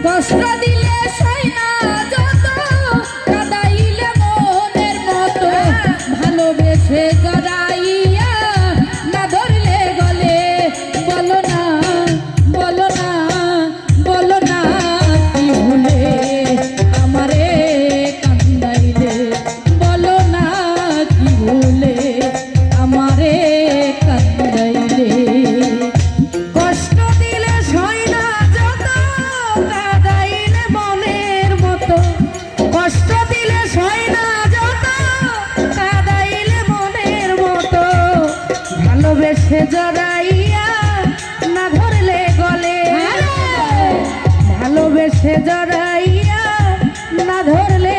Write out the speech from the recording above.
কষ্ট দিলে সই না যত, কাঁদাইলে মনের মতো, ভালোবেসে জড়াইয়া না ধরলে গলে। বলো না, বলো না, বলো না কি ভুলে আমারে কান্দাইলে। বলো না কি ভুলে আমারে কান্দাইলে। কষ্ট দিলে সই না যত, কাঁদাইলে মনের মতো, কষ্ট দিলে সই না যত, কাঁদাইলে মনের মতো, ভালোবেসে জড়াইয়া না ধরলে গলে। ভালোবেসে জড়াইয়া না ধরলে